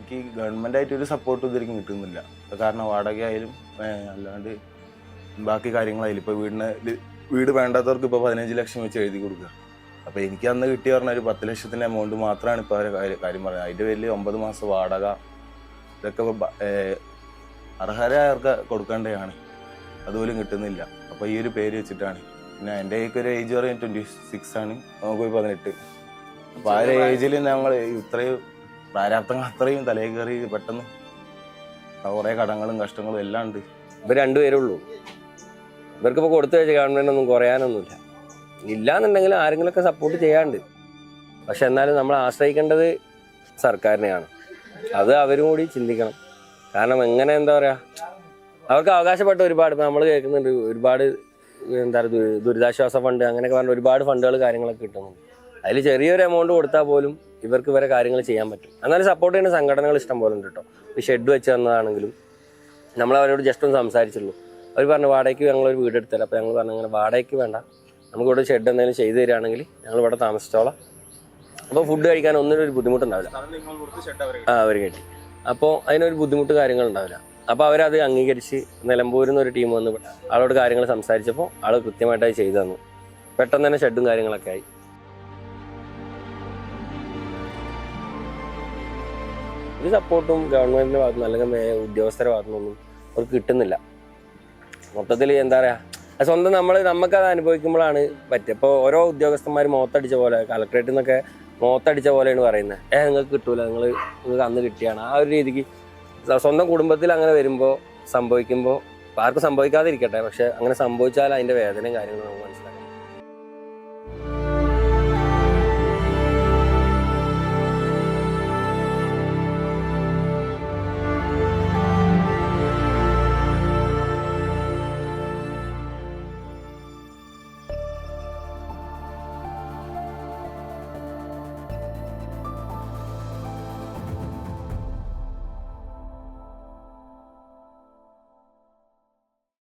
എനിക്ക് ഗവൺമെൻറ്റായിട്ട് ഒരു സപ്പോർട്ട് ഇതുവരെയും കിട്ടുന്നില്ല. കാരണം വാടക ആയാലും അല്ലാണ്ട് ബാക്കി കാര്യങ്ങളായാലും ഇപ്പോൾ വീട് വേണ്ടാത്തവർക്ക് ഇപ്പോൾ 15 ലക്ഷം വെച്ച് എഴുതി കൊടുക്കുക. അപ്പോൾ എനിക്ക് അന്ന് കിട്ടി പറഞ്ഞാൽ ഒരു 10 ലക്ഷത്തിൻ്റെ എമൗണ്ട് മാത്രമാണ് ഇപ്പോൾ അവരെ കാര്യം പറയുന്നത്. അതിൻ്റെ പേരിൽ 9 മാസം വാടക ഇതൊക്കെ അർഹരായവർക്ക് കൊടുക്കേണ്ടതാണ്, അതുപോലും കിട്ടുന്നില്ല. അപ്പോൾ ഈ ഒരു പേര് വെച്ചിട്ടാണ്. പിന്നെ എൻ്റെ ഒരു ഏജ് പറയും 26 ആണ്, നമുക്ക് 18. അപ്പോൾ ആ ഒരു ഏജിൽ ഞങ്ങൾ ഇത്രയും പ്രാരാബ്ദങ്ങൾ അത്രയും തലയിൽ കയറി പെട്ടെന്ന് കുറേ കടങ്ങളും കഷ്ടങ്ങളും എല്ലാം ഉണ്ട്. ഇവർ രണ്ടുപേരേ ഉള്ളൂ. ഇവർക്കിപ്പോൾ കൊടുത്തു വെച്ച ഗവൺമെൻറ് ഒന്നും കുറയാനൊന്നുമില്ല. ഇല്ലാന്നുണ്ടെങ്കിൽ ആരെങ്കിലുമൊക്കെ സപ്പോർട്ട് ചെയ്യാണ്ട്. പക്ഷെ എന്നാലും നമ്മൾ ആശ്രയിക്കേണ്ടത് സർക്കാരിനെയാണ്. അത് അവരും കൂടി ചിന്തിക്കണം. കാരണം എങ്ങനെ എന്താ പറയുക, അവർക്ക് അവകാശപ്പെട്ട ഒരുപാട് ഇപ്പോൾ നമ്മൾ കേൾക്കുന്നുണ്ട്, ഒരുപാട് എന്താ പറയുക ദുരിതാശ്വാസ ഫണ്ട് അങ്ങനെയൊക്കെ പറഞ്ഞ ഒരുപാട് ഫണ്ടുകൾ കാര്യങ്ങളൊക്കെ കിട്ടുന്നുണ്ട്. അതിൽ ചെറിയൊരു എമൗണ്ട് കൊടുത്താൽ പോലും ഇവർക്ക് ഇവരെ കാര്യങ്ങൾ ചെയ്യാൻ പറ്റും. എന്നാലും സപ്പോർട്ട് ചെയ്യുന്ന സംഘടനകൾ ഇഷ്ടം പോലെ ഉണ്ട് കേട്ടോ. ഈ ഷെഡ് വെച്ച് തന്നതാണെങ്കിലും നമ്മൾ അവരോട് ജസ്റ്റ് ഒന്ന് സംസാരിച്ചുള്ളൂ. അവർ പറഞ്ഞു വാടകയ്ക്ക് ഞങ്ങളൊരു വീട് എടുത്തരാം. അപ്പോൾ ഞങ്ങൾ പറഞ്ഞു അങ്ങനെ വാടകയ്ക്ക് വേണ്ട, നമുക്കിവിടെ ഷെഡ് എന്തെങ്കിലും ചെയ്തു തരികയാണെങ്കിൽ ഞങ്ങളിവിടെ താമസിച്ചോളാം. അപ്പോൾ ഫുഡ് കഴിക്കാൻ ഒന്നിനും ഒരു ബുദ്ധിമുട്ടുണ്ടാവില്ല. അവർ കെട്ടി, അപ്പോൾ അതിനൊരു ബുദ്ധിമുട്ട് കാര്യങ്ങളുണ്ടാവില്ല. അപ്പോൾ അവരത് അംഗീകരിച്ച് നിലമ്പൂരിൽ നിന്ന് ഒരു ടീം വന്ന് ആളോട് കാര്യങ്ങൾ സംസാരിച്ചപ്പോൾ ആൾ കൃത്യമായിട്ട് അത് ചെയ്തു തന്നു. പെട്ടെന്ന് തന്നെ ഷെഡും കാര്യങ്ങളൊക്കെ ആയി. ഒരു സപ്പോർട്ടും ഗവൺമെൻറ്റിൻ്റെ ഭാഗത്തു നിന്ന് അല്ലെങ്കിൽ ഉദ്യോഗസ്ഥരുടെ ഭാഗത്തു നിന്നൊന്നും അവർക്ക് കിട്ടുന്നില്ല. മൊത്തത്തിൽ എന്താ പറയുക, സ്വന്തം നമുക്കത് അനുഭവിക്കുമ്പോഴാണ് പറ്റുക. ഇപ്പോൾ ഓരോ ഉദ്യോഗസ്ഥന്മാർ മുഖത്തടിച്ച പോലെ, കളക്ടറേറ്റിൽ നിന്നൊക്കെ മുഖത്തടിച്ച പോലെയാണ് പറയുന്നത്. നിങ്ങൾക്ക് കിട്ടൂല, നിങ്ങൾക്ക് അന്ന് കിട്ടിയാണ്. ആ ഒരു രീതിക്ക് സ്വന്തം കുടുംബത്തിൽ അങ്ങനെ വരുമ്പോൾ സംഭവിക്കുമ്പോൾ ആർക്കും സംഭവിക്കാതിരിക്കട്ടെ, പക്ഷെ അങ്ങനെ സംഭവിച്ചാൽ അതിൻ്റെ വേദനയും കാര്യങ്ങളും നമുക്ക് മനസ്സിലാക്കാം.